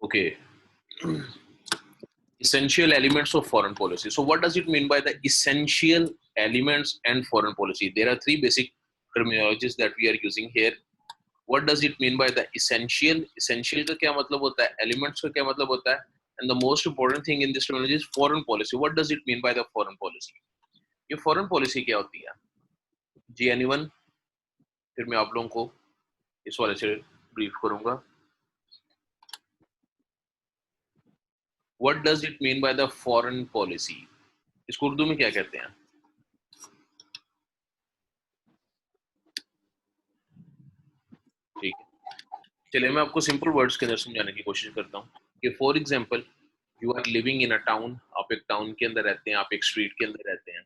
Okay. Essential elements of foreign policy. So what does it mean by the essential elements and foreign policy? There are three basic terminologies that we are using here. What does it mean by the essential? Essential का क्या मतलब होता है? Elements का क्या मतलब होता है? And the most important thing in this terminology is foreign policy. What does it mean by the foreign policy? ये foreign policy क्या होती है? जी anyone? फिर मैं आप लोगों को इस वाले से ब्रीफ करूंगा. What does it mean by the foreign policy? इसको उर्दू में क्या कहते हैं? ठीक है, चलिए मैं आपको सिंपल वर्ड्स के अंदर समझाने की कोशिश करता हूँ कि for example you are living in a town. आप एक टाउन के अंदर रहते हैं, आप एक स्ट्रीट के अंदर रहते हैं.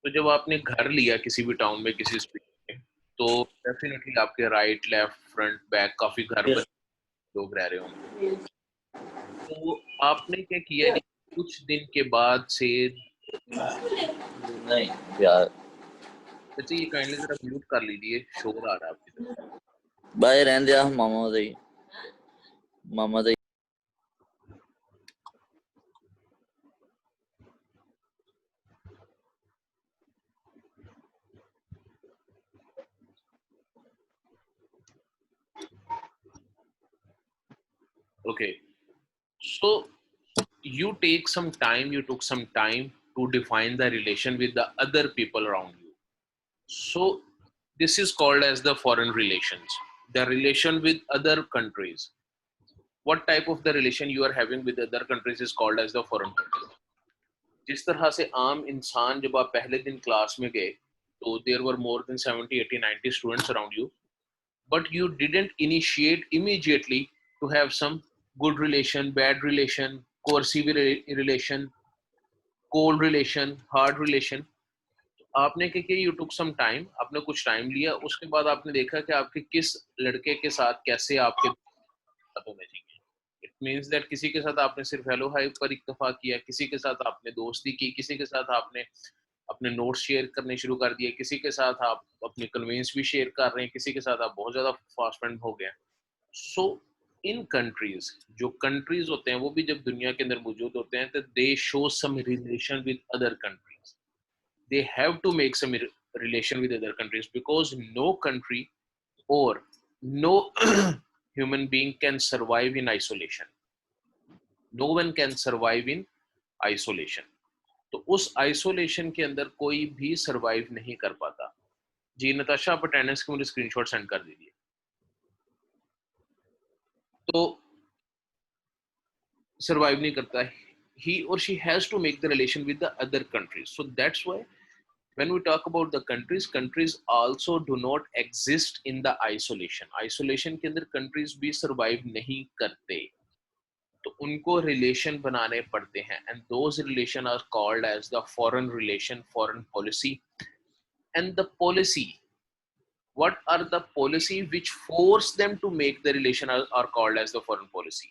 तो जब आपने घर लिया किसी भी टाउन में, किसी स्ट्रीट में, तो डेफिनेटली आपके राइट, लेफ्ट, फ्रंट, बैक काफी घर पर लोग रह रहे होंगे. तो आपने क्या किया कि कुछ दिन के बाद से नहीं यार अच्छा ये काइंडली जरा म्यूट कर लीजिए, शोर आ रहा है आपकी तरफ. भाई रहने दिया मामा दे Okay, so you took some time to define the relation with the other people around you. So this is called as the foreign relations, the relation with other countries. What type of the relation you are having with other countries is called as the foreign countries. जिस तरह से आम इंसान जब आप पहले दिन class में गए तो there were more than 70, 80, 90 students around you, but you didn't initiate immediately to have some good relation, bad relation, coercive relation, cold relation, hard relation. आपने क्या किया, यू टुक सम टाइम, आपने कुछ टाइम लिया, उसके बाद आपने देखा कि आपके किस लड़के के साथ कैसे आपके बात होने चाहिए. इट मीन्स दैट किसी के साथ आपने सिर्फ हेलो हाय पर इत्तेफा किया, किसी के साथ आपने दोस्ती की, किसी के साथ आपने अपने नोट्स शेयर करने शुरू कर दिए, किसी के साथ आप अपने कन्वेंस भी शेयर कर रहे हैं, किसी के साथ आप बहुत ज्यादा फास्ट फ्रेंड हो गए. सो इन कंट्रीज, जो कंट्रीज होते हैं वो भी जब दुनिया के अंदर मौजूद होते हैं तो they show some relation with other countries. They have to make some relation with other countries because no country or no human being can survive in isolation. No one can survive in isolation. तो उस isolation के अंदर कोई भी survive नहीं कर पाता. जी नताशा, आप अटेंडेंस के मुझे स्क्रीनशॉट सेंड कर दीजिए. तो सरवाइव नहीं करता. he or she has to make the relation with the other countries. So that's why when we talk about the countries also do not exist in the isolation के अंदर countries भी survive नहीं करते, तो उनको relation बनाने पड़ते हैं, and those relation are called as the foreign relation, foreign policy. And the policy, what are the policy which force them to make the relation are called as the foreign policy.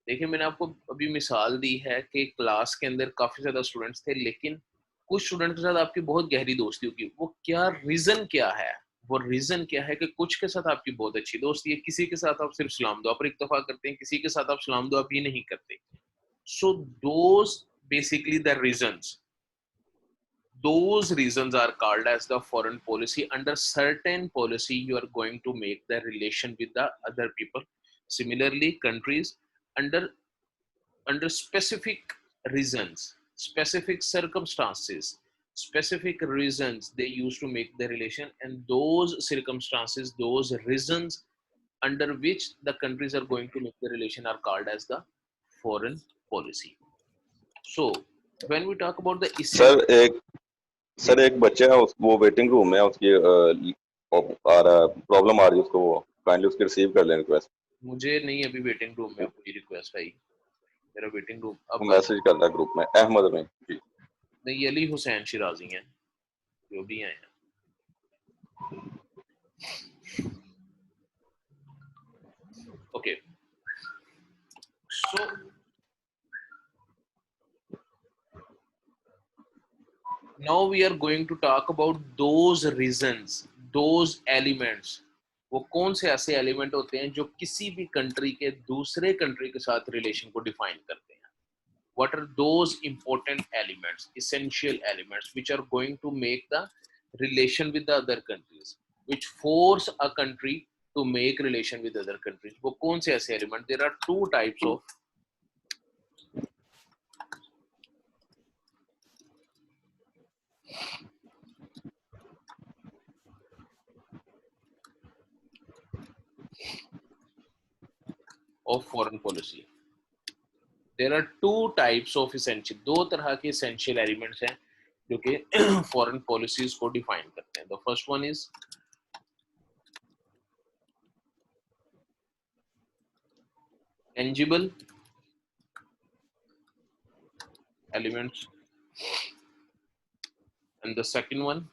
देखिए मैंने आपको अभी मिसाल दी है कि class के अंदर काफी ज्यादा स्टूडेंट्स थे, लेकिन कुछ स्टूडेंट के साथ आपकी बहुत गहरी दोस्ती होगी. वो क्या रीजन क्या है? वो रीजन क्या है कि कुछ के साथ आपकी बहुत अच्छी दोस्ती है, किसी के साथ आप सिर्फ सलाम दुआ पर इत्तेफाक करते हैं, किसी के साथ आप सलाम दुआ भी नहीं करते. So those basically the reasons, those reasons are called as the foreign policy. Under certain policy you are going to make the relation with the other people. Similarly countries, under specific reasons, specific circumstances, specific reasons they used to make the relation, and those circumstances, those reasons under which the countries are going to make the relation are called as the foreign policy. So when we talk about the sir एक बच्चा है, वो waiting room में है, उसकी problem आ रही है उसको, वो काइंडली उसकी रिसीव कर लें रिक्वेस्ट. मुझे नहीं अभी वेटिंग रूम में कोई रिक्वेस्ट आई. मेरा वेटिंग रूम अब मैसेज कर रहा है ग्रुप में अहमद में जी. नहीं, अली हुसैन शिराजी हैं जो भी आए हैं. Okay, so now we are going to talk about those reasons, those elements वो कौन से ऐसे एलिमेंट होते हैं जो किसी भी कंट्री के दूसरे कंट्री के साथ रिलेशन को डिफाइन करते हैं? What are those important elements, essential elements, which are going to make the relation with the other countries, which force a country to make relation with other countries? वो कौन से ऐसे element? There are two types of foreign policy. There are two types of essential, दो तरह के essential elements हैं जो कि foreign policies को define करते हैं. The first one is tangible elements, and the second one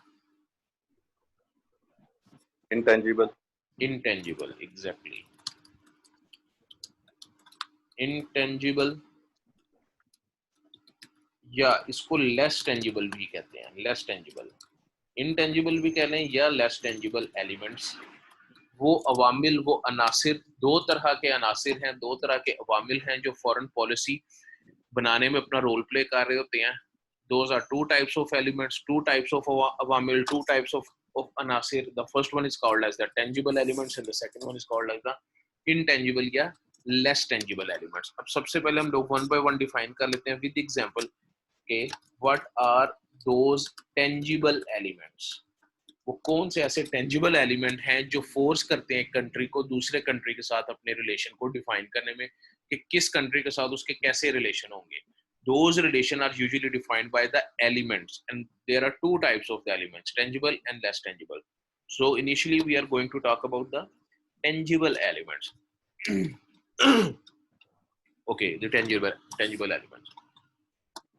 intangible. intangible. Exactly. Intangible, या इसको लेस टेंजिबल भी कहते हैं. लेस टेंजिबल, इनटेंजिबल भी कह लें या लेस टेंजिबल एलिमेंट्स. वो अवामिल, वो अनासिर, दो तरह के अनासिर हैं, दो तरह के अवामिल हैं जो फॉरेन पॉलिसी बनाने में अपना रोल प्ले कर रहे होते हैं. Those are two types of elements, two types of awamil, two types of anasir. The first one is called as the tangible elements and the second one is called as the intangible या less tangible elements. अब सबसे पहले हम लोग one by one define कर लेते हैं with example के what are those tangible elements. वो कौन से ऐसे टेंजिबल एलिमेंट हैं जो फोर्स करते हैं कंट्री को दूसरे कंट्री के साथ अपने रिलेशन को डिफाइन करने में कि किस कंट्री के साथ उसके कैसे रिलेशन होंगे. Those relations are usually defined by the elements, and there are two types of the elements, tangible and less tangible. So initially we are going to talk about the tangible elements. Okay, the tangible elements.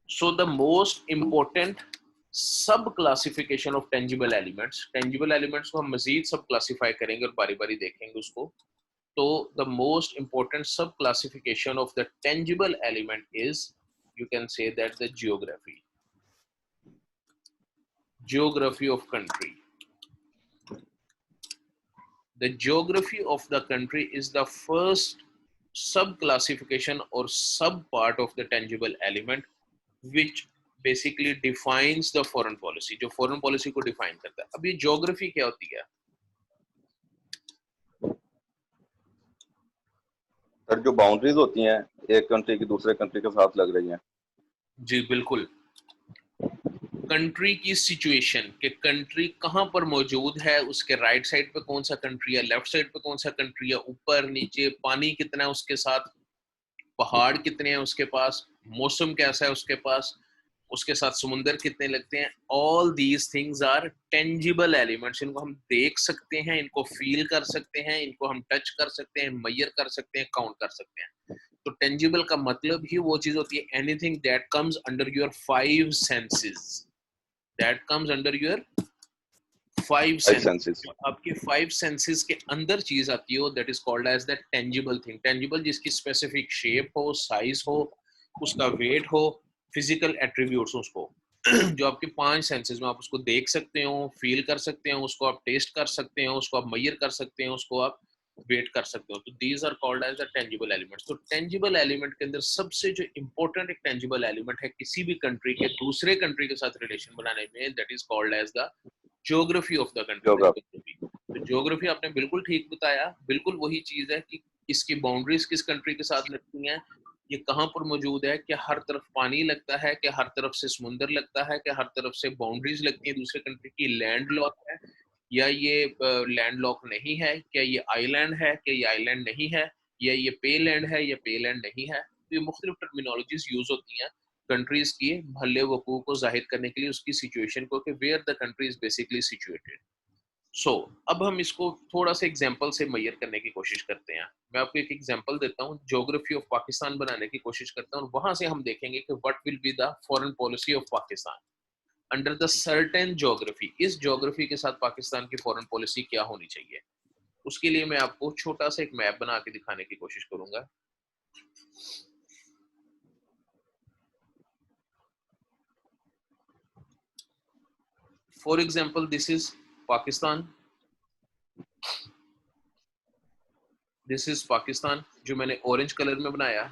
So the most important सब classification of tangible elements को हम मजीद सब classify करेंगे और बारी बारी देखेंगे उसको. तो द मोस्ट इंपॉर्टेंट सब classification of the tangible element is, you can say that the geography of country. The geography of the country is the first sub classification or sub part of the tangible element which basically defines the foreign policy, जो foreign policy को define करता है. अब ये geography क्या होती है? Sir जो बाउंड्रीज होती हैं एक कंट्री की दूसरे कंट्री के साथ लग रही हैं. जी बिल्कुल. कंट्री की सिचुएशन कि कंट्री कहाँ पर मौजूद है, उसके राइट साइड पे कौन सा कंट्री है, लेफ्ट साइड पे कौन सा कंट्री है, ऊपर नीचे, पानी कितना है उसके साथ, पहाड़ कितने हैं उसके पास, मौसम कैसा है उसके पास, उसके साथ समुंदर कितने लगते हैं. All these things are tangible elements. इनको हम देख सकते हैं, इनको फील कर सकते हैं, इनको हम टच कर सकते हैं, मेजर कर सकते हैं, काउंट कर सकते हैं. तो टेंजिबल का मतलब ही वो चीज होती है anything that comes under your five senses. That comes under your five senses. आपके फाइव सेंसेस के अंदर चीज आती हो, that is called as the tangible thing. Tangible जिसकी स्पेसिफिक शेप हो, साइज हो, उसका वेट हो, फिजिकल एट्रीब्यूट्स उसको जो आपके पांच सेंसेस में आप उसको देख सकते हो, फील कर सकते हो, उसको आप टेस्ट कर सकते हो, उसको आप मेजर कर सकते हो, उसको आप वेट कर सकते हो. तो these are called as the tangible elements. तो टेंजिबल एलिमेंट के अंदर सबसे जो इंपॉर्टेंट एक टेंजिबल एलिमेंट है किसी भी कंट्री के दूसरे कंट्री के साथ रिलेशन बनाने में, that is called as the geography of the country. तो ज्योग्राफी आपने बिल्कुल ठीक बताया, बिल्कुल वही चीज है कि इसकी बाउंड्रीज किस कंट्री के साथ लगती हैं, ये कहाँ पर मौजूद है, क्या हर तरफ पानी लगता है, क्या हर तरफ से समुंदर लगता है, क्या हर तरफ से बाउंड्रीज लगती है दूसरे कंट्री की, लैंड लॉक है या ये लैंड लॉक नहीं है, क्या ये आइलैंड है, क्या ये आइलैंड नहीं है, या ये पे लैंड है या पे लैंड नहीं है. तो ये मुख्तलिफ टर्मिनोलॉजीज यूज होती हैं कंट्रीज की महल वकूअ को जाहिर करने के लिए, उसकी सिचुएशन को कि where the country is basically situated. So अब हम इसको थोड़ा सा एग्जांपल से मेजर करने की कोशिश करते हैं. मैं आपको एक एग्जांपल देता हूँ, ज्योग्राफी ऑफ पाकिस्तान बनाने की कोशिश करता हूँ, वहां से हम देखेंगे कि what will be the foreign policy of Pakistan under the certain geography. इस ज्योग्राफी के साथ पाकिस्तान की फॉरेन पॉलिसी क्या होनी चाहिए. उसके लिए मैं आपको छोटा सा एक मैप बना के दिखाने की कोशिश करूंगा. For example this is Pakistan. This is Pakistan जो मैंने ऑरेंज कलर में बनाया.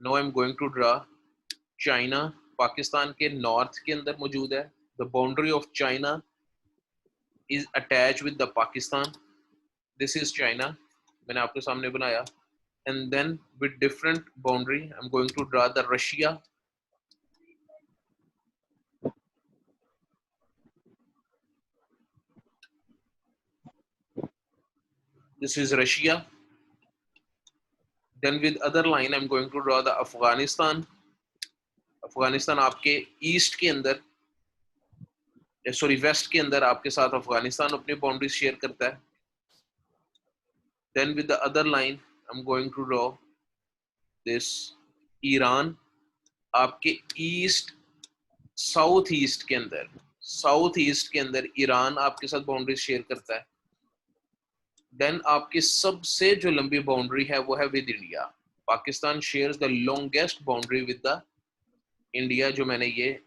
Now I am going to draw China. Pakistan के नॉर्थ के अंदर मौजूद है. The boundary of China is attach with the Pakistan. This is China, मैंने आपके सामने बनाया. And then with different boundary I am going to draw the Russia. This is Russia. Then with other line I'm going to draw the Afghanistan. Afghanistan आपके east के अंदर, sorry waste के अंदर आपके साथ अफगानिस्तान अपनी बाउंड्री शेयर करता है. Then with the other line I'm going to draw this Iran. आपके ईस्ट साउथ ईस्ट के अंदर ईरान आपके साथ बाउंड्री शेयर करता है. देन आपकी सबसे जो लंबी बाउंड्री है वो है with India. Pakistan shares the longest boundary with the India, जो मैंने ये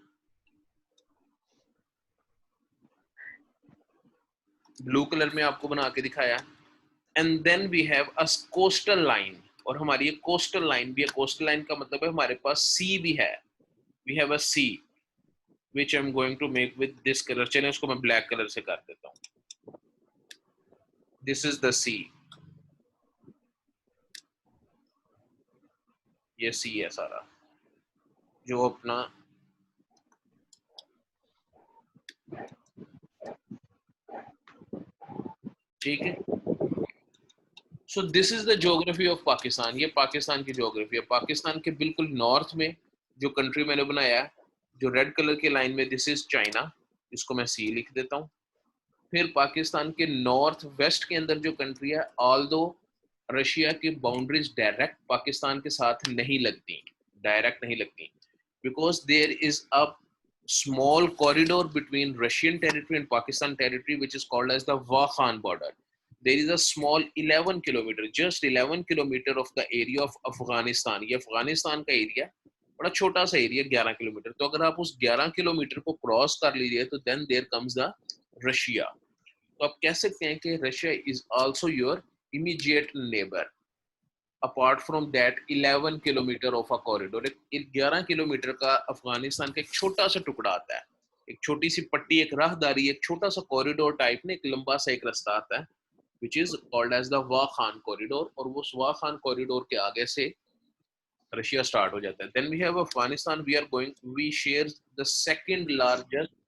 ब्लू कलर में आपको बना के दिखाया. And then we have a coastal line, और हमारी ये कोस्टल लाइन भी है. कोस्टल लाइन का मतलब है हमारे पास सी भी है. We have a sea which I am going to make with this colour. चलिए उसको मैं ब्लैक कलर से कर देता हूँ. This is the sea. ये सी है सारा जो अपना ठीक है. So this is the geography of Pakistan. ये पाकिस्तान की ज्योग्राफी है. पाकिस्तान के बिल्कुल नॉर्थ में जो कंट्री मैंने बनाया है, जो रेड कलर की लाइन में, दिस इज चाइना, इसको मैं सी लिख देता हूँ. फिर पाकिस्तान के नॉर्थ वेस्ट के अंदर जो कंट्री है, ऑल्दो रशिया की बाउंड्रीज डायरेक्ट पाकिस्तान के साथ नहीं लगती, because there is a small corridor between Russian territory and Pakistan territory which is called as the Wakhan border. There is a small 11 kilometre, just 11 kilometre of the area of Afghanistan. ये अफगानिस्तान का area, बड़ा छोटा सा area, 11 kilometre. तो अगर आप उस 11 kilometre को क्रॉस कर लीजिए तो then there comes the Russia. तो आप कह सकते हैं कि Russia is also your immediate neighbour. Apart from that 11 kilometre of a corridor, 11 kilometre का अफगानिस्तान का एक छोटा सा टुकड़ा आता है, एक छोटी सी पट्टी, एक राहदारी, एक छोटा सा कॉरिडोर टाइप में, एक लंबा सा एक रास्ता आता है which is called as the Wakhan corridor. और वो वाखान कॉरिडोर के आगे से रशिया स्टार्ट हो जाता है. Then we have Afghanistan. We share the second largest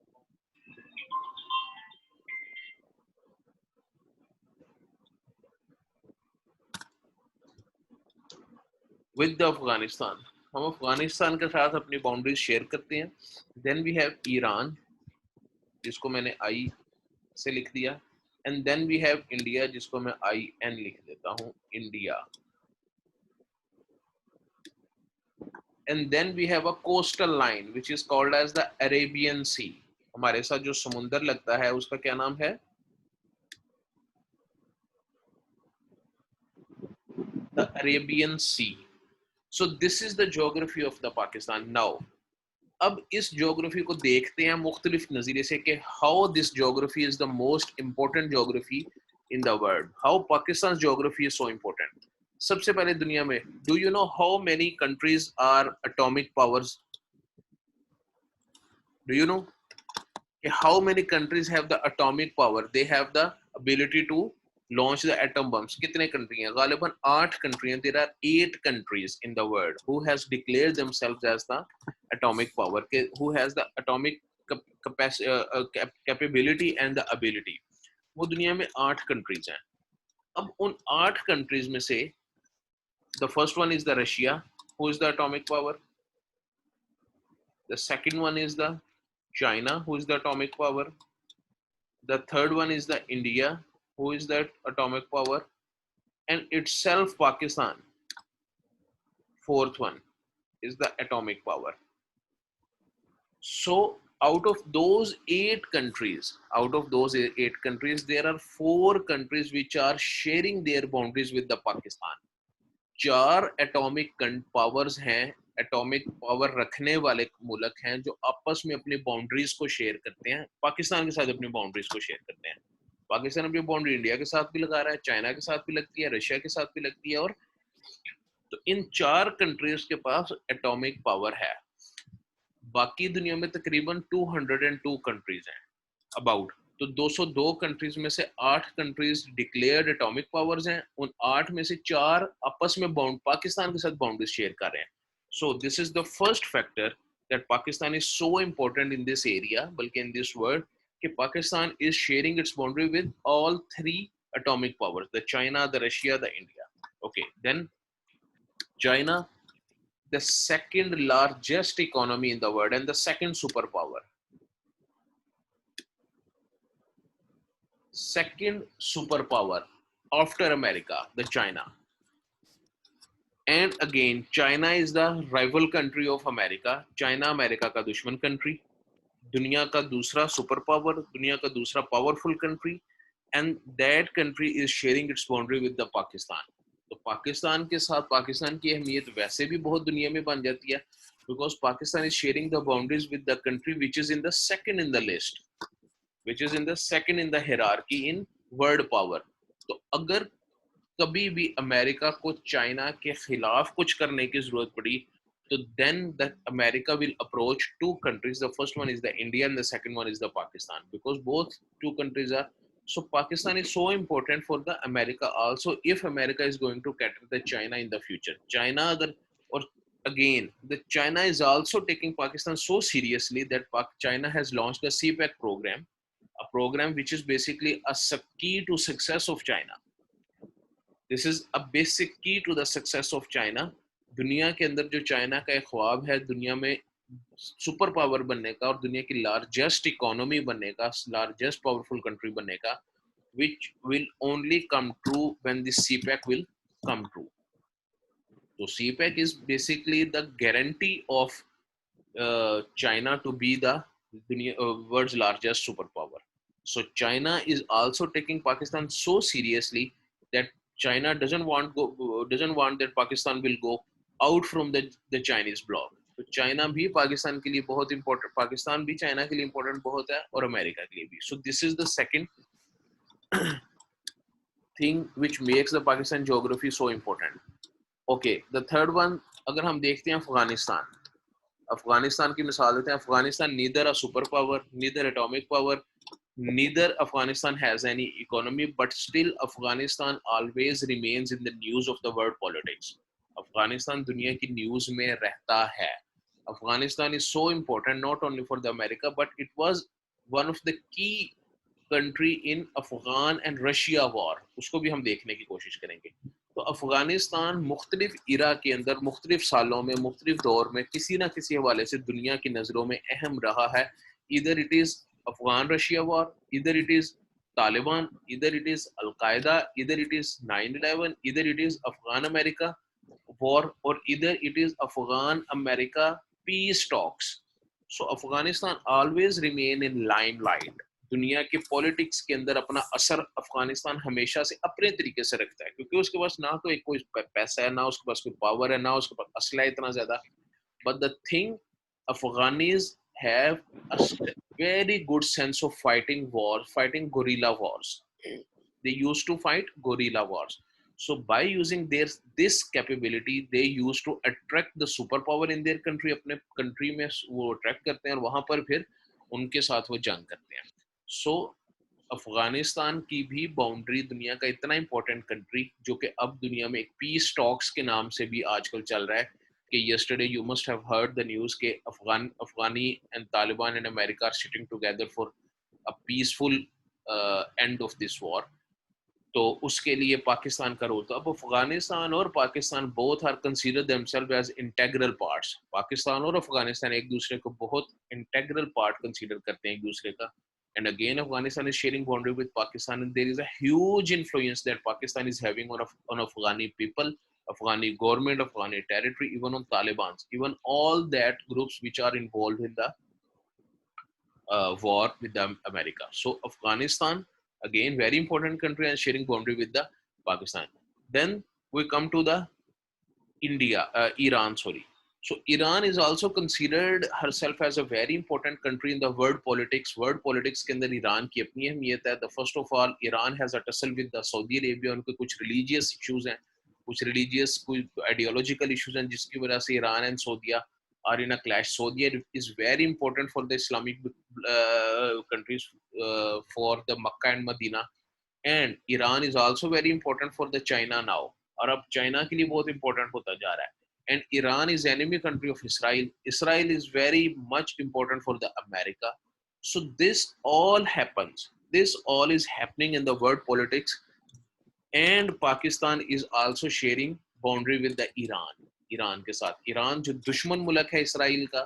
with the Afghanistan. हम अफगानिस्तान के साथ अपनी बाउंड्रीज शेयर करते हैं. देन वी हैव ईरान, जिसको मैंने आई से लिख दिया. And then we have India, जिसको मैं IN लिख देता हूँ, India. And then we have a coastal line which is called as the Arabian sea. हमारे साथ जो समुंदर लगता है उसका क्या नाम है? The Arabian sea. So this is the geography of the Pakistan. Now, अब इस geography को देखते हैं मुख्तलिफ नज़रिए से कि how this geography is the most important geography in the world. How Pakistan's geography is so important. सबसे पहले दुनिया में, do you know how many countries are atomic powers? Do you know how many countries have the atomic power? They have the ability to launch the atom bombs. कितने country हैं? गालिबन 8 country हैं. There are 8 countries in the world who has declared themselves as the atomic power, who has the atomic capability and the ability. वो दुनिया में 8 countries हैं. अब उन 8 countries में से the first one is the Russia, who is the atomic power. The second one is the China, who is the atomic power. The third one is the India, who is that atomic power, and itself Pakistan, fourth one, is the atomic power. So out of those 8 countries, there are 4 countries which are sharing their boundaries with the Pakistan. 4 atomic powers हैं, atomic power रखने वाले मुल्क हैं जो आपस में अपनी boundaries को शेयर करते हैं, पाकिस्तान के साथ अपनी बाउंड्रीज को शेयर करते हैं. पाकिस्तान अपनी बाउंड्री इंडिया के साथ भी लगा रहा है, चाइना के साथ भी लगती है, रशिया के साथ भी लगती है, और तो इन 4 कंट्रीज के पास एटॉमिक पावर है। बाकी दुनिया में तकरीबन 202 कंट्रीज हैं अबाउट। तो 202 कंट्रीज में से 8 कंट्रीज डिक्लेयर्ड एटॉमिक पावर्स हैं, उन 8 में से 4 आपस में बाउंड पाकिस्तान के साथ बाउंड्री शेयर कर रहे हैं। So this is the first factor that Pakistan is so important in this area, बल्कि इन दिस वर्ल्ड, कि Pakistan is sharing it's boundary with all 3 atomic powers, the China, the Russia, the India. Okay, then China, the second largest economy in the world and the second superpower. Second superpower after America, the China. And again, China is the rival country of America. China America का दुश्मन country, दुनिया का दूसरा super power, दुनिया का दूसरा powerful country, and that country is sharing it's boundary with the Pakistan. तो पाकिस्तान के साथ पाकिस्तान की अहमियत वैसे भी बहुत दुनिया में बन जाती है, because Pakistan is sharing the boundaries with the country which is in the second in the list, which is in the second in the hierarchy in world power. तो अगर कभी भी अमेरिका को चाइना के खिलाफ कुछ करने की जरूरत पड़ी, so then the America will approach 2 countries. The first one is the India and the second one is the Pakistan, because both 2 countries are, so Pakistan is so important for the America also, if America is going to cater the China in the future. China or again the China is also taking Pakistan so seriously that China has launched the CPEC program, a program which is basically a key to success of China. This is a basic key to the success of China. दुनिया के अंदर जो China का एक ख्वाब है दुनिया में सुपर पावर बनने का और दुनिया की लार्जेस्ट इकोनॉमी बनने का, लार्जेस्ट पावरफुल कंट्री बनने का, which will only come true when the CPEC will come true. So CPEC is basically the guarantee of China to be the world's largest superpower. So China is also taking Pakistan so seriously that China doesn't want that Pakistan will go out from the Chinese bloc. तो China भी पाकिस्तान के लिए बहुत important, Pakistan भी China के लिए important बहुत है, और अमेरिका के लिए भी. So this is the second thing which makes the Pakistan geography so important. Okay, the third one, अगर हम देखते हैं अफगानिस्तान की मिसाल देते हैं. Afghanistan neither a super power, neither atomic power, neither Afghanistan has any economy, but still Afghanistan always remains in the news of the world politics. Afghanistan दुनिया की न्यूज में रहता है. Afghanistan is so important not only for the America, but it was one of the key country in Afghan and Russia war. उसको भी हम देखने की कोशिश करेंगे. तो अफगानिस्तान मुख्तलिफ इरा के अंदर, मुख्तलिफ सालों में, मुख्तलिफ दौर में किसी ना किसी हवाले से दुनिया की नज़रों में अहम रहा है. Either it is Afghan Russia war, either it is Taliban, either it is Al Qaeda, either it is 9/11, either it is Afghan America war, or either it is Afghan America peace talks. So Afghanistan always remain in limelight. दुनिया के politics के अंदर अपना असर अफगानिस्तान हमेशा से अपने तरीके से रखता है, क्योंकि उसके पास ना तो एक कोई पैसा है, ना उसके पास कोई पावर है, ना उसके पास असला है इतना ज्यादा. But the thing, Afghanis have a very good sense of fighting wars, fighting guerrilla wars. They used to fight guerrilla wars. So by using this capability, they used to attract the superpower in their country. अपने country में वो attract करते हैं और वहाँ पर फिर उनके साथ वो जंग करते हैं. So अफगानिस्तान की भी बाउंड्री दुनिया का इतना important country, जो कि अब दुनिया में एक peace talks के नाम से भी आजकल चल रहा है. Yesterday you must have heard the news that Afghani and Taliban and America are sitting together for a peaceful end of this war. तो उसके लिए पाकिस्तान का रोल था. अब अफगानिस्तान और Pakistan both are considered themselves as integral parts. Pakistan और अफगानिस्तान एक दूसरे को बहुत integral part consider करते हैं एक दूसरे का. And again, Afghanistan is sharing boundary with Pakistan, and there is a huge influence that Pakistan is having on Afghani people, Afghani government, Afghani territory, even on Taliban, even all that groups which are involved in the war with the America. So Afghanistan, again, very important country and sharing boundary with the Pakistan. Then we come to the Iran, sorry. So Iran is also considered herself as a very important country in the world politics. World politics के अंदर Iran की अपनी अहमियत है. The first of all, Iran has a tussle with the Saudi Arabia. उनके कुछ religious issues हैं, कुछ religious, कुछ ideological issues हैं, जिसकी वजह से Iran and Saudi are in a clash. Saudi is very important for the Islamic countries, for the Makkah and Medina, and Iran is also very important for the China now. और अब China के लिए बहुत important होता जा रहा है. And Iran is enemy country of Israel. Israel is very much important for the America. So this all happens. This all is happening in the world politics, and Pakistan is also sharing boundary with the Iran. Iran के साथ, Iran जो दुश्मन मुल्क है Israel का,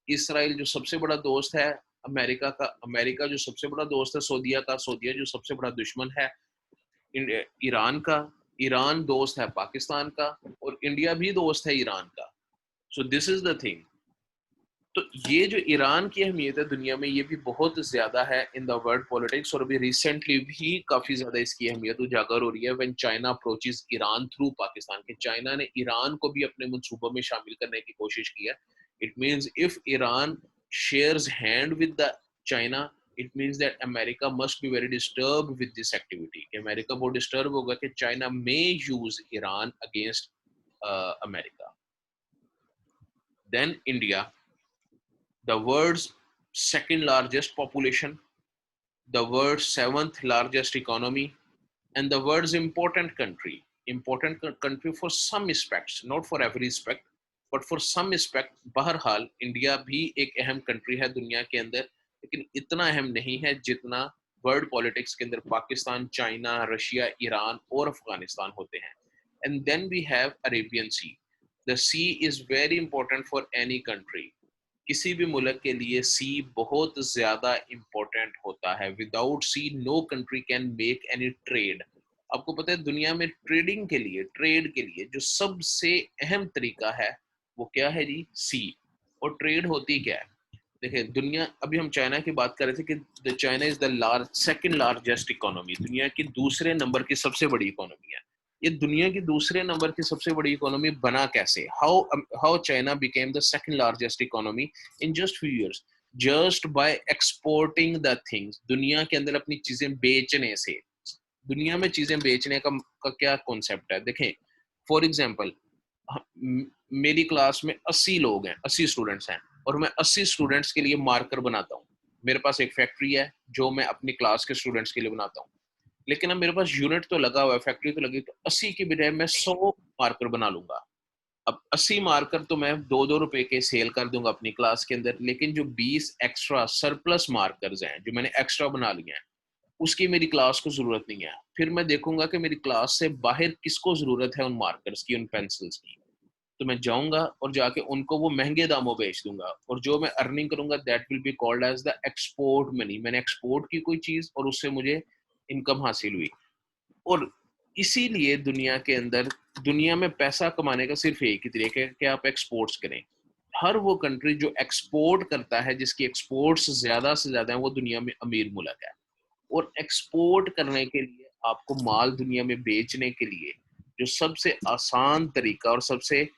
Israel जो सबसे बड़ा दोस्त है अमेरिका का, अमेरिका जो सबसे बड़ा दोस्त है सऊदीया का, सऊदीया जो सबसे बड़ा दुश्मन है ईरान का, ईरान दोस्त है पाकिस्तान का, और इंडिया भी दोस्त है ईरान का. So this is the thing. तो ये जो ईरान की अहमियत है दुनिया में, ये भी बहुत ज्यादा है इन द वर्ल्ड पॉलिटिक्स, और अभी रिसेंटली भी काफी ज्यादा इसकी अहमियत उजागर हो रही है when China approaches Iran through Pakistan. के चाइना ने ईरान को भी अपने मंसूबों में शामिल करने की कोशिश की है. It means if Iran shares hand with the China, it means that America must be very disturbed with this activity. America बहुत डिस्टर्ब होगा कि China may use Iran against America. Then India, the world's second largest population, the world's seventh largest economy, and the world's important country. Important country for some aspects, not for every aspect, but for some aspect. बहरहाल India भी एक अहम country है दुनिया के अंदर, लेकिन इतना अहम नहीं है जितना वर्ल्ड पॉलिटिक्स के अंदर पाकिस्तान, चाइना, रशिया, ईरान और अफगानिस्तान होते हैं. And then we have Arabian sea. The sea is very important for any country. किसी भी मुल्क के लिए सी बहुत ज्यादा इंपॉर्टेंट होता है. Without sea no country can make any trade. आपको पता है दुनिया में ट्रेडिंग के लिए, ट्रेड के लिए जो सबसे अहम तरीका है वो क्या है जी? सी. और ट्रेड होती क्या है? देखिए दुनिया, अभी हम चाइना की बात कर रहे थे कि China is the second largest economy, दुनिया की दूसरे नंबर की सबसे बड़ी इकोनॉमी है. ये दुनिया की दूसरे नंबर की सबसे बड़ी इकोनॉमी बना कैसे? How China became the second largest economy in just few years, just by exporting the things. दुनिया के अंदर अपनी चीजें बेचने से. दुनिया में चीजें बेचने का क्या कॉन्सेप्ट है? देखें फॉर एग्जाम्पल, मेरी क्लास में 80 लोग हैं, 80 स्टूडेंट्स हैं, और मैं 80 स्टूडेंट्स के लिए मार्कर बनाता हूँ. मेरे पास एक फैक्ट्री है जो मैं अपनी क्लास के स्टूडेंट्स के लिए बनाता हूँ, लेकिन अब मेरे पास यूनिट तो लगा हुआ है, फैक्ट्री तो लगी, तो 80 की बजाय मैं 100 मार्कर बना लूंगा. अब 80 मार्कर तो मैं 2-2 रुपए के सेल कर दूंगा अपनी क्लास के अंदर, लेकिन जो 20 एक्स्ट्रा सरप्लस मार्कर्स हैं जो मैंने एक्स्ट्रा बना लिए हैं, उसकी मेरी क्लास को जरूरत नहीं है. फिर मैं देखूंगा कि मेरी क्लास से बाहर किसको जरूरत है उन मार्कर्स की, उन पेंसिल्स की, तो मैं जाऊंगा और जाके उनको वो महंगे दामों बेच दूंगा, और जो मैं अर्निंग करूंगा that will be called as the export money. मैंने एक्सपोर्ट की कोई चीज और उससे मुझे इनकम हासिल हुई. और इसीलिए दुनिया के अंदर, दुनिया में पैसा कमाने का सिर्फ एक ही तरीका है कि आप एक्सपोर्ट्स करें. हर वो कंट्री जो एक्सपोर्ट करता है, जिसकी एक्सपोर्ट्स ज्यादा से ज्यादा है, वो दुनिया में अमीर मुल्क है. और एक्सपोर्ट करने के लिए, आपको माल दुनिया में बेचने के लिए जो सबसे आसान तरीका और सबसे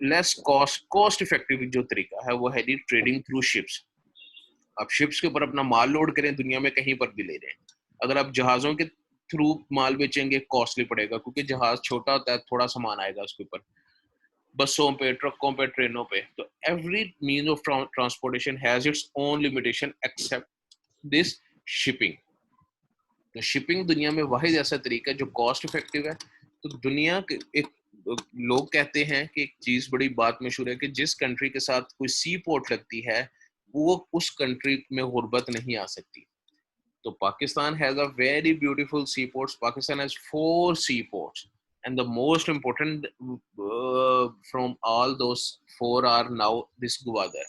लेस कॉस्ट इफेक्टिव जो तरीका है वो है दी ट्रेडिंग थ्रू शिप्स. आप शिप्स के ऊपर अपना माल लोड करें, दुनिया में कहीं पर भी ले जाएं. अगर आप जहाजों के थ्रू माल बेचेंगे कॉस्टली पड़ेगा, क्योंकि जहाज छोटा होता है, थोड़ा सामान आएगा उसके ऊपर. बसों पे, ट्रकों पे, ट्रेनों पे, तो every mean of transportation has its own limitation except this shipping. तो शिपिंग दुनिया में वाहिद ऐसा तरीका है जो कॉस्ट इफेक्टिव है. तो दुनिया के एक लोग कहते हैं कि एक चीज बड़ी बात मशहूर है कि जिस कंट्री के साथ कोई सी पोर्ट लगती है वो उस कंट्री में गुर्बत नहीं आ सकती. तो Pakistan has a very beautiful sea ports. Pakistan has 4 sea ports, and the most important from all those 4 are now this Gwadar,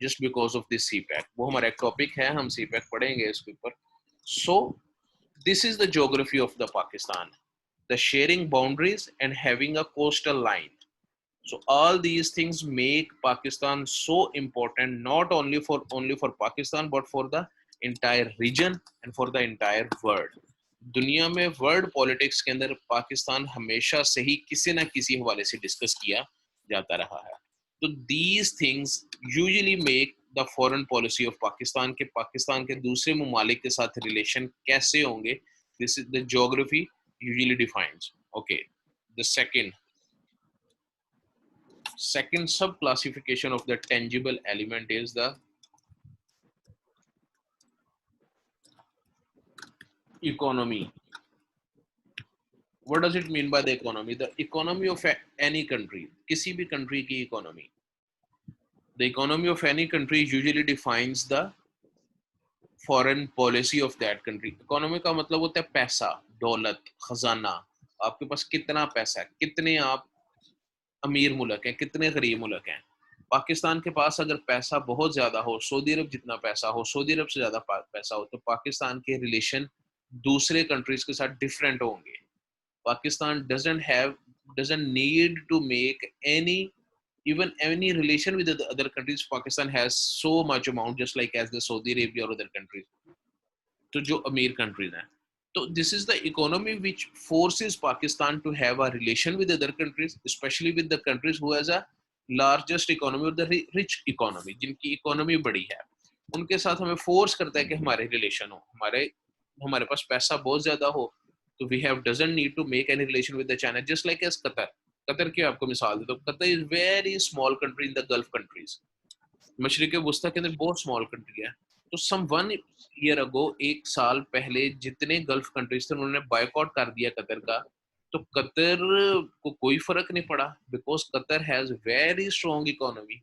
just because of this CPAC. वो हमारा एक टॉपिक है, हम CPAC पढ़ेंगे इसके ऊपर. So this is the geography of the Pakistan, the sharing boundaries and having a coastal line. So all these things make Pakistan so important, not only for Pakistan but for the entire region and for the entire world. दुनिया में world politics के अंदर पाकिस्तान हमेशा से ही किसी ना किसी हवाले से डिस्कस किया जाता रहा है। तो these things usually make the foreign policy of Pakistan के दूसरे ममालिक के साथ रिलेशन कैसे होंगे, this is the geography usually defines. Okay, the second sub classification of the tangible element is the economy. What does it mean by the economy? The economy of any country, किसी भी country की economy. The economy of any country usually defines the foreign policy of that country. Economy का मतलब होता है पैसा, दौलत, खजाना. आपके पास कितना पैसा है, कितने आप अमीर मुल्क हैं, कितने गरीब मुल्क हैं. पाकिस्तान के पास अगर पैसा बहुत ज्यादा हो, सऊदी अरब जितना पैसा हो, सऊदी अरब से ज्यादा पैसा हो, तो पाकिस्तान के रिलेशन दूसरे कंट्रीज के साथ डिफरेंट होंगे. Pakistan doesn't need to make any relation with the other countries. Pakistan has so much amount, just like as the Saudi Arabia or other countries. तो जो अमीर countries हैं, तो this is the economy which forces Pakistan to have a relation with other countries, especially with the countries who has a largest economy or the rich economy, जिनकी economy बड़ी है, उनके साथ हमें force करता है कि हमारे relation हो, हमारे पास पैसा बहुत ज्यादा हो, तो we have doesn't need to make any relation with the China, just like as Qatar की आपको मिसाल दे, तो Qatar is very small country in the Gulf countries, मशरिक वस्ता के अंदर बहुत स्मॉल कंट्री है. तो सम 1 year ago, 1 साल पहले जितने गल्फ कंट्रीज थे उन्होंने बायकॉट कर दिया कतर का, तो कतर को कोई फर्क नहीं पड़ा, because Qatar has very strong economy,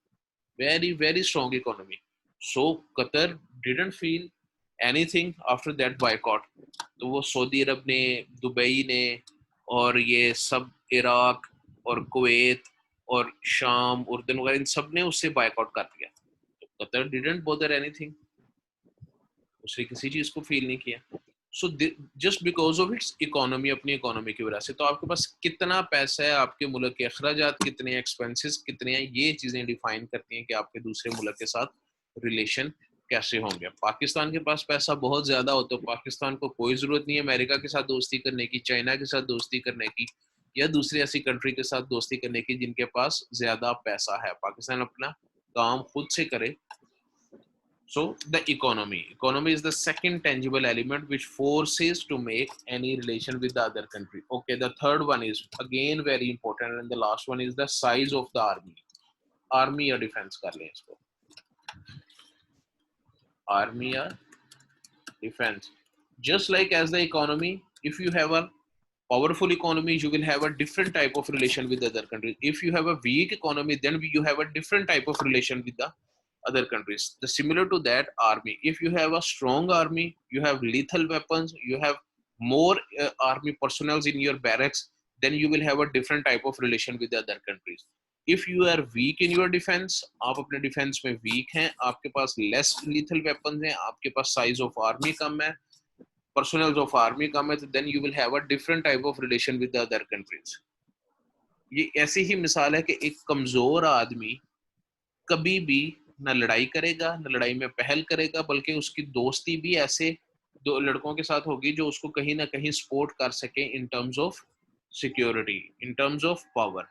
very strong economy. So Qatar didn't feel anything after that boycott. तो वो सऊदी अरब ने, दुबई ने और ये सब इराक और कुवैत और शाम, उर्दन वगैरह, इन सब ने उससे बायकॉट कर दिया. कतर डिडंट बॉदर एनीथिंग, उसने किसी चीज को फील नहीं किया. So just because of its economy, अपनी इकोनॉमी की वजह से. तो आपके पास कितना पैसा है, आपके मुल्क के अखराजात कितने, एक्सपेंसेस कितने हैं, ये चीजें डिफाइन करती हैं कि आपके दूसरे मुल्क के साथ रिलेशन कैसे होंगे. पाकिस्तान के पास पैसा बहुत ज्यादा हो तो पाकिस्तान को कोई जरूरत नहीं है अमेरिका के साथ दोस्ती करने की, चाइना के साथ दोस्ती करने की, या दूसरी ऐसी कंट्री के साथ दोस्ती करने की जिनके पास ज्यादा पैसा है. पाकिस्तान अपना काम खुद से करे. So the economy is the second tangible element which forces to make any relation with the other country. Okay, the third one is again very important, and the last one is the size of the army or defense कर लें इसको, army or defense. Just like as the economy, if you have a powerful economy, you will have a different type of relation with other countries. If you have a weak economy, then you have a different type of relation with the other countries. The similar to that army, if you have a strong army, you have lethal weapons, you have more army personnel in your barracks, then you will have a different type of relation with the other countries. If you are weak in your defense, आप अपने defense में weak हैं, आपके पास less lethal weapons हैं, आपके पास size of army कम है, personnel of army कम है, तो then you will have a different type of relation with the other countries. ये ऐसी ही मिसाल है कि एक कमजोर आदमी कभी भी न लड़ाई करेगा, न लड़ाई में पहल करेगा, बल्कि उसकी दोस्ती भी ऐसे दो लड़कों के साथ होगी जो उसको कहीं ना कहीं सपोर्ट कर सके in terms of security, in terms of power.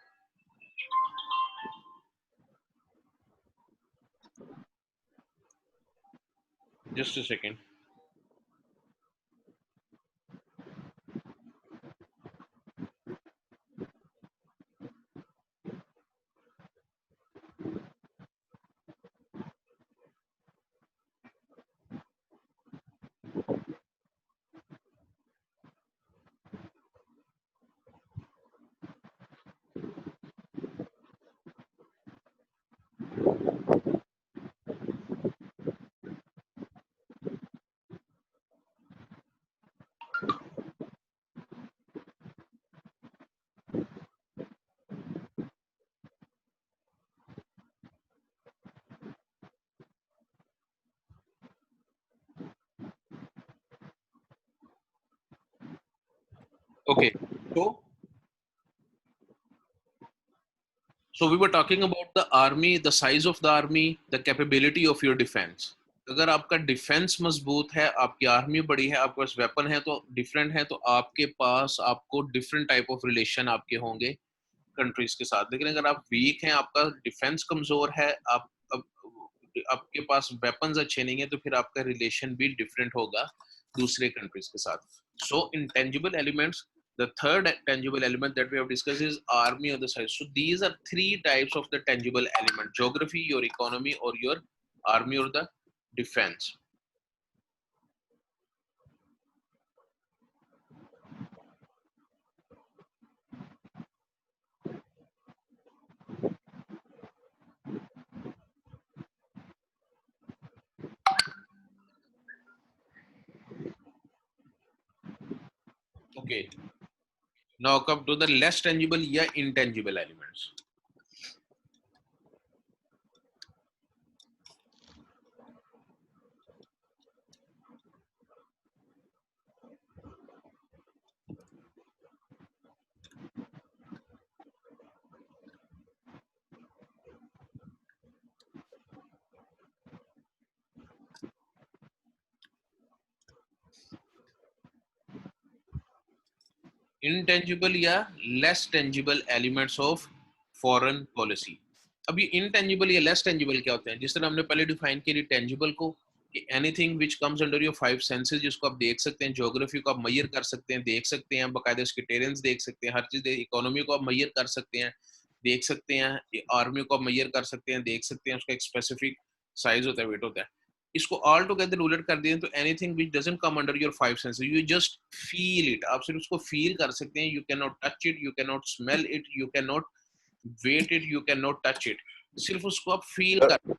Just a second. Okay, so we were talking about the army, the size of the army, the capability of your defense. अगर आपका डिफेंस मजबूत है, आपकी army बड़ी है, आपके पास weapon है तो डिफरेंट है, तो आपके पास आपको डिफरेंट टाइप ऑफ रिलेशन आपके होंगे कंट्रीज के साथ, लेकिन अगर आप वीक हैं, आपका डिफेंस कमजोर है, आपके पास वेपन्स अच्छे नहीं है, तो फिर आपका रिलेशन भी डिफरेंट होगा दूसरे कंट्रीज के साथ. So intangible elements, the third tangible element that we have discussed is army on the side. So these are three types of the tangible element: geography, your economy, or your army or the defense. Okay, now come to the less tangible या intangible elements. Intangible या less tangible elements of foreign policy. अब ये intangible या less tangible क्या होते हैं? जिस तरह हमने पहले डिफाइन किया tangible को कि anything which comes under your five senses, जिसको आप देख सकते हैं, ज्योग्राफी को आप मेजर कर सकते हैं, देख सकते हैं, बकायदा उसके टेरेंस देख सकते हैं, हर चीज, इकोनॉमी को आप मेजर कर सकते हैं, देख सकते हैं, आर्मी को आप मेजर कर सकते हैं, देख सकते हैं, उसका एक स्पेसिफिक साइज होता है, वेट होता है. इसको ऑल टुगेदर रूलेट कर दिए तो anything which doesn't come under your five senses, you just feel it. आप सिर्फ उसको फील कर सकते हैं. You can not touch it, you can not smell it, you can not weight it, you can not touch it. सिर्फ उसको आप feel कर.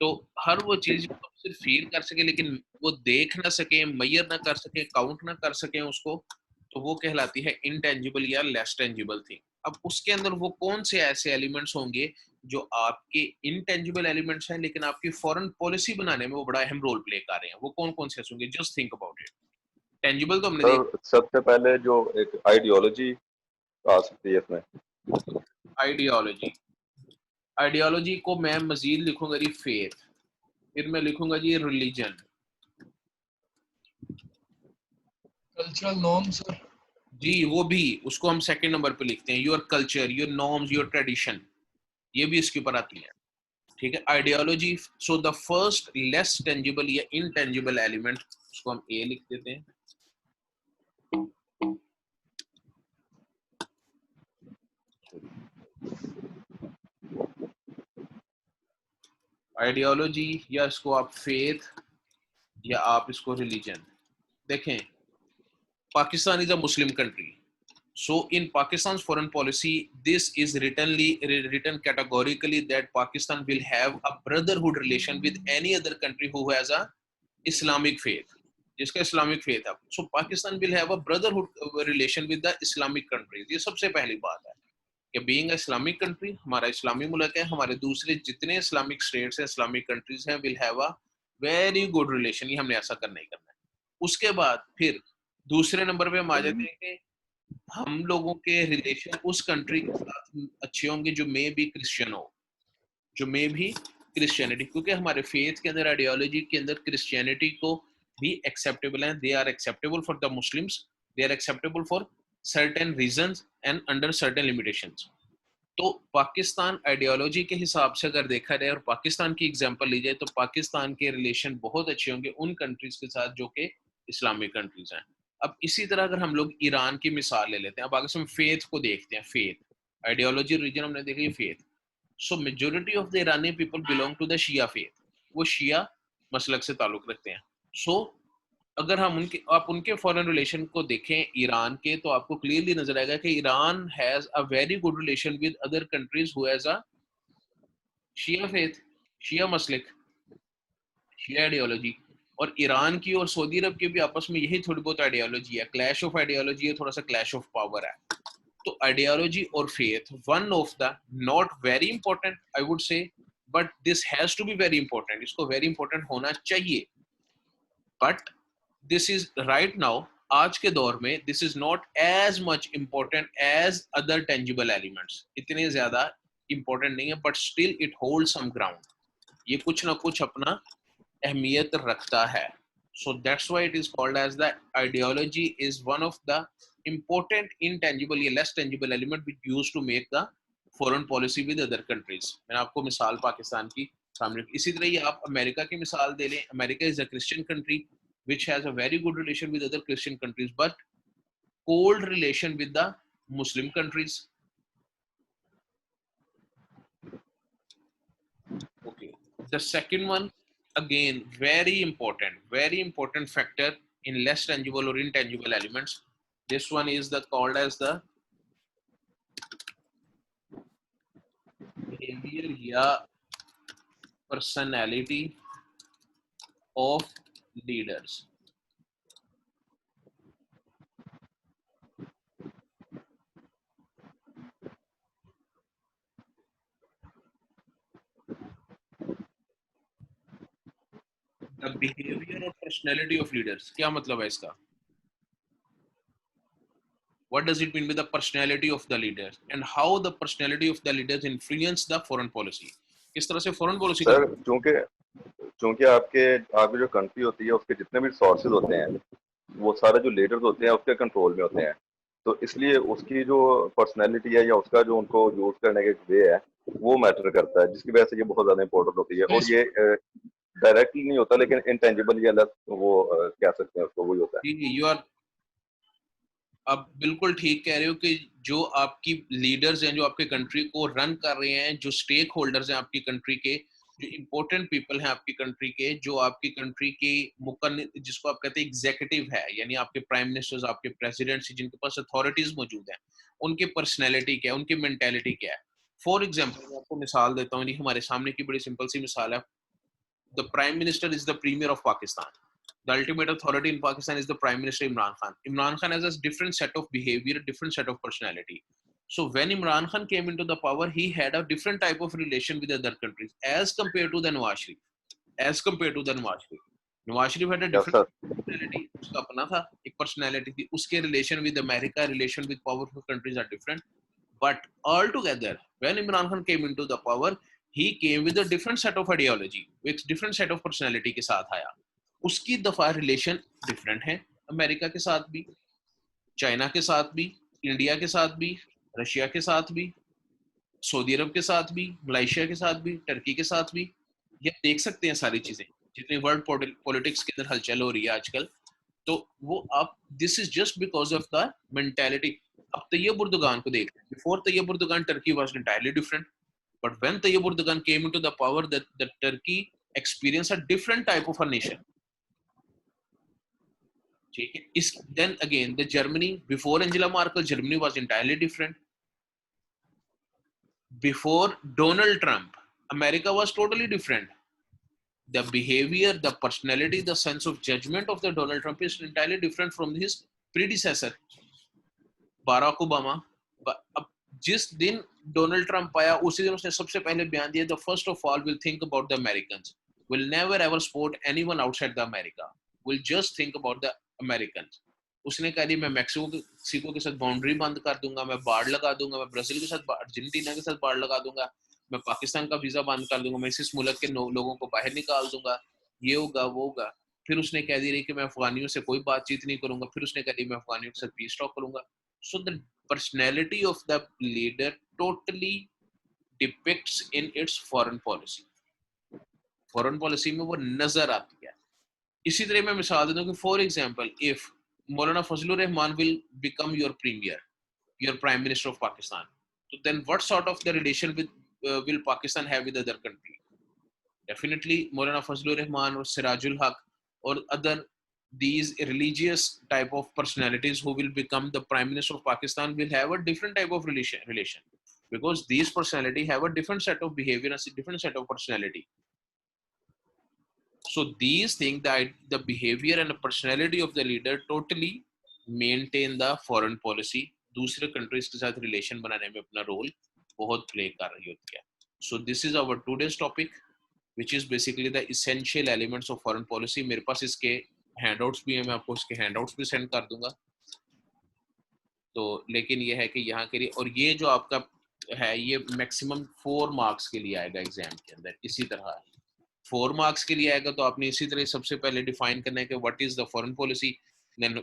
तो हर वो चीज आप सिर्फ फील कर सके लेकिन वो देख ना सके, मेजर ना कर सके, काउंट ना कर सके उसको, तो वो कहलाती है इंटेंजिबल या लेस टेंजिबल थिंग. अब उसके अंदर वो कौन से ऐसे एलिमेंट्स होंगे जो आपके इंटेंजिबल एलिमेंट्स हैं लेकिन आपकी फॉरेन पॉलिसी बनाने में वो बड़ा अहम रोल प्ले कर रहे हैं, वो कौन कौन से होंगे? Just think about it. Tangible तो हमने सर सबसे पहले जो एक आइडियोलॉजी आ सकती है इसमें. आइडियोलॉजी, आइडियोलॉजी को मैं मजीद लिखूंगा जी फेथ, फिर मैं लिखूंगा जी रिलीजन. Cultural norm sir. जी वो भी, उसको हम सेकंड नंबर पे लिखते हैं. Your culture, your norms, your tradition, ये भी इसके ऊपर आती है. ठीक है, ideology. So the first less tangible या इनटेंजिबल एलिमेंट, उसको हम ए लिख देते हैं. आइडियोलॉजी या इसको आप फेथ या आप इसको रिलीजन. देखें, Pakistan is a Muslim country. So in Pakistan's foreign policy, this is written categorically that Pakistan will have a brotherhood relation with any other country who has a Islamic faith, जिसका Islamic faith है. So Pakistan will have a brotherhood relation with the Islamic countries. ये सबसे पहली बात है कि being a Islamic country, हमारा इस्लामी मुल्क है, हमारे दूसरे जितने Islamic states हैं, Islamic countries हैं, will have a very good relation. ये हमने ऐसा करना ही करना है. उसके बाद फिर दूसरे नंबर पे हम आ जाते हैं कि हम लोगों के रिलेशन उस कंट्री के साथ अच्छे होंगे जो मे भी क्रिश्चियन हो, जो मे भी क्रिश्चियनिटी, क्योंकि हमारे फेथ के अंदर, आइडियोलॉजी के अंदर क्रिश्चियनिटी को भी एक्सेप्टेबल है. They are acceptable for the Muslims, they are acceptable for certain reasons and under certain limitations. तो पाकिस्तान आइडियोलॉजी के हिसाब से अगर देखा जाए और पाकिस्तान की एग्जांपल ली जाए तो पाकिस्तान के रिलेशन बहुत अच्छे होंगे उन कंट्रीज के साथ जो कि इस्लामिक कंट्रीज हैं. अब इसी तरह अगर हम लोग ईरान की मिसाल ले लेते हैं, अब आगे हम फेथ को देखते हैं. फेथ, आइडियोलॉजी, रिलीजन हमने देखी, faith. So majority of the Irani people belong to the Shia faith, वो शिया मसलक से ताल्लुक रखते हैं. सो अगर हम आप उनके फॉरेन रिलेशन को देखें ईरान के, तो आपको क्लियरली नजर आएगा कि Iran has a very good relation with other countries who has a Shia faith, Shia मसलक, शिया आइडियोलॉजी. और ईरान की और सऊदी अरब की भी आपस में यही थोड़ी बहुत आइडियोलॉजी है, क्लैश ऑफ आइडियोलॉजी है, थोड़ा सा क्लैश ऑफ पावर है. तो आइडियोलॉजी और faith, one of the not very important I would say, but this has to be very important, इसको वेरी इंपॉर्टेंट होना चाहिए. But this is right now, आज के दौर में this is not as much important as other tangible elements. इतने ज्यादा important नहीं है, but still it hold some ground. ये कुछ ना कुछ अपना अहमियत रखता है. So that's why it is called as the ideology is one of the important intangible या less tangible element which used to make the foreign policy with other countries. मैंने आपको मिसाल पाकिस्तान की सामने, इसी तरह ये आप अमेरिका की मिसाल दे लें. America is a Christian country which has a very good relation with other Christian countries, but cold relation with the Muslim countries. Okay. The second one, again, very important factor in less tangible or intangible elements. This one is the called as the behavior या personality of leaders. The behavior or personality of leaders. क्या मतलब है इसका? What does it mean by the personality of the leaders and how the personality of the leaders influence the foreign policy? किस तरह से foreign policy sir चूंकि आपकी जो कंट्री होती है उसके जितने भी सोर्सेज होते हैं वो सारे जो लीडर्स होते हैं उसके कंट्रोल में होते हैं, तो इसलिए उसकी जो पर्सनैलिटी है या उसका जो उनको यूज करने का वे है वो मैटर करता है, जिसकी वजह से ये बहुत ज्यादा इंपॉर्टेंट होती है. और ये डायरेक्टली नहीं होता लेकिन इंटेंजिबल या वो कह सकते हैं उसको, वही होता है. यू आर आप बिल्कुल ठीक कह रहे हो कि जो आपकी लीडर्स हैं जो आपके कंट्री को रन कर रहे हैं, जो स्टेक होल्डर्स हैं आपकी कंट्री के, जो इम्पोर्टेंट पीपल हैं आपकी कंट्री के, जो आपकी कंट्री के जिसको आप कहते हैं एग्जीक्यूटिव है, यानी आपके प्राइम मिनिस्टर्स, आपके प्रेसिडेंट्स जिनके पास अथॉरिटीज मौजूद हैं, उनकी पर्सनैलिटी क्या है, उनकी मेंटेलिटी क्या है. फॉर एग्जाम्पल मैं आपको मिसाल देता हूँ, हमारे सामने की बड़ी सिंपल सी मिसाल है. The prime minister is the premier of Pakistan. The ultimate authority in Pakistan is the Prime Minister Imran Khan. Imran Khan has a different set of behavior, different set of personality. So when Imran Khan came into the power, he had a different type of relation with other countries as compared to the Nawaz Sharif. Nawaz Sharif had a different personality. उसका अपना था, एक personality थी. उसके relation with America, relation with powerful countries are different. But altogether, when Imran Khan came into the power, he came with a different set of ideology, with different set of personality के साथ आया. उसकी दफा relation different है America के साथ भी, China के साथ भी, इंडिया के साथ भी, रशिया के साथ भी, सऊदी अरब के साथ भी, मलेशिया के साथ भी, टर्की के साथ भी. ये देख सकते हैं सारी चीजें जितनी वर्ल्ड पॉलिटिक्स के अंदर हलचल हो रही है आजकल. तो वो आप this is just because of the mentality. अब तैयब उर्दुगान को देख, before Tayyip Erdogan Turkey was entirely different, but when Tayyip Erdogan came into the power, the Turkey experience a different type of a nation. Then again, the Germany before Angela Merkel, Germany was entirely different. Before Donald Trump, America was totally different. The behavior, the personality, the sense of judgment of the Donald Trump is entirely different from his predecessor, Barack Obama. अब जिस दिन Donald Trump आया उसी दिन उसने सबसे पहले बयान दिया, the first of all will think about the Americans, will never ever support anyone outside the America, will just think about the Americans. उसने कहा मैं मैक्सिको के साथ बाउंड्री बंद कर दूंगा, मैं बाढ़ लगा दूंगा, मैं ब्राजील के साथ, अर्जेंटीना के साथ बाढ़ लगा दूंगा, मैं पाकिस्तान का वीजा बंद कर दूंगा, मैं इस मुल्क के लोगों को बाहर निकाल दूंगा, ये होगा वो होगा. फिर उसने कह दी रही कि मैं अफगानियों से कोई बातचीत नहीं करूंगा, फिर उसने कह दी मैं अफगानियों के साथ पीस टॉक करूंगा. So the personality of the leader totally depicts in its foreign policy. Foreign policy में वो नजर आती है. इसी तरह मैं मिसाल देता हूँ कि for example if Maulana Fazlur Rahman will become your premier, your prime minister of Pakistan, so then what sort of the relation with will Pakistan have with other country? Definitely Maulana Fazlur Rahman or Sirajul Haq or other these religious type of personalities who will become the prime minister of Pakistan will have a different type of relation because these personality have a different set of behavior and a different set of personality. So these things, that the behavior and the personality of the leader totally maintain the foreign policy. दूसरे countries के साथ relation बनाने में अपना role बहुत play कर रही होती है. So this is our today's topic, which is basically the essential elements of foreign policy. मेरे पास इसके handouts भी हैं, मैं आपको इसके handouts भी send कर दूंगा. तो लेकिन ये है कि यहाँ के लिए, और ये जो आपका है ये maximum 4 marks के लिए आएगा एग्जाम के अंदर. इसी तरह 4 मार्क्स के लिए आएगा तो आपने इसी तरह सबसे पहले डिफाइन करना है कि what is the foreign policy, then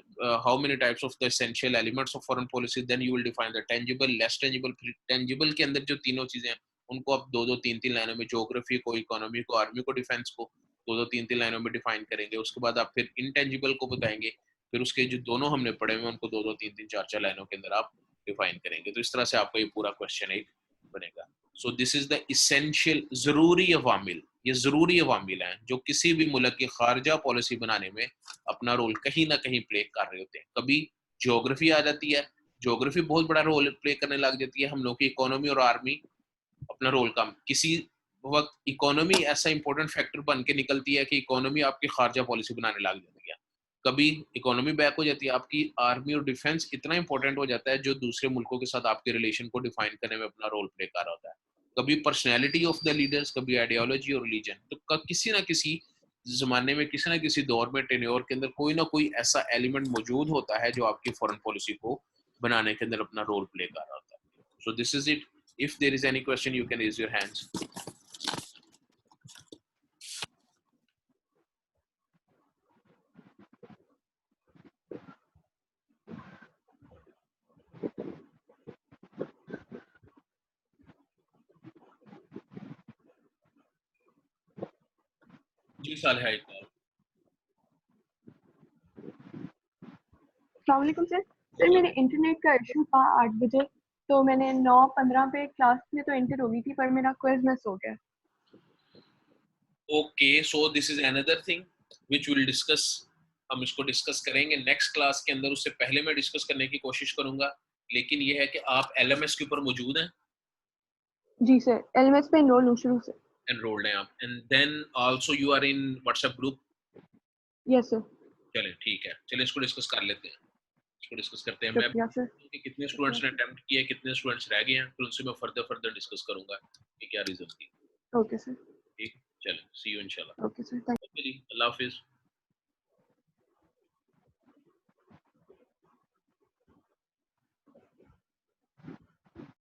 how many types of the essential elements of foreign policy, then you will define the tangible, less tangible. tangible के अंदर जो तीनों चीजें हैं उनको आप 2-2 3-3 लाइनों में, ज्योग्राफी को, इकोनॉमी को, आर्मी को, डिफेंस को 2-2 3-3 लाइनों में डिफाइन करेंगे। उसके बाद आप फिर इनटेंजिबल को बताएंगे, फिर उसके जो दोनों हमने पढ़े हुए उनको 2-2 3-3 4-4 लाइनों के अंदर आप डिफाइन करेंगे। तो इस तरह से आपका ये पूरा क्वेश्चन एक बनेगा। So this is the essential, जरूरी अवामिल, ये जरूरी अवामिल हैं जो किसी भी मुल्क की खारजा पॉलिसी बनाने में अपना रोल कहीं ना कहीं प्ले कर रहे होते हैं। कभी ज्योग्राफी आ जाती है, ज्योग्राफी बहुत बड़ा रोल प्ले करने लग जाती है, हम लोग की इकोनॉमी और आर्मी अपना रोल कम, किसी वक्त इकोनॉमी ऐसा इंपॉर्टेंट फैक्टर बन के निकलती है कि इकोनॉमी आपकी खारजा पॉलिसी बनाने लग जाती है। कभी इकोनॉमी बैक हो जाती है, आपकी आर्मी और डिफेंस इतना इंपॉर्टेंट हो जाता है जो दूसरे मुल्कों के साथ आपके रिलेशन को डिफाइन करने में अपना रोल प्ले कर रहा होता है। कभी पर्सनैलिटी ऑफ द लीडर्स, कभी आइडियोलॉजी और रिलीजन। तो किसी ना किसी जमाने में, किसी ना किसी दौर में, टेन्योर के अंदर कोई ना कोई ऐसा एलिमेंट मौजूद होता है जो आपकी फॉरेन पॉलिसी को बनाने के अंदर अपना रोल प्ले कर रहा होता है। So this is it. If there is any question, you can raise your hands. जी साल है इतना। अस्सलामुअलैकुम सर। सर मेरे इंटरनेट का इशू था 8 बजे, तो मैंने 9:15 पे क्लास में तो एंटर हो गई थी, पर मेरा क्विज मिस हो गया। Okay, so this is another thing which we'll discuss. हम इसको डिस्कस करेंगे नेक्स्ट क्लास के अंदर। उससे पहले मैं डिस्कस करने की कोशिश करूंगा, लेकिन ये है कि आप LMS के ऊपर मौजूद हैं, जी सर, LMS पे एनरोल हूँ शुरू से। एनरोल्ड हैं आप, and then also you are in WhatsApp group. Yes sir. चलें ठीक है, चलिए इसको डिस्कस कर लेते हैं। इसको डिस्कस करते हैं। मैं शुक्रिया सर। कि कितने स्टूडेंट्स ने अटेम्प्ट किया, कितने स्टूडेंट्स रह गए हैं, फिर उनसे मैं फर्दर डिस्कस करूंगा कि क्या रिजल्ट थी। Okay sir. ठीक, चलें, सी यू इंशाल्लाह। ओके सर, थैंक ओके जी, अल्लाह हाफिज।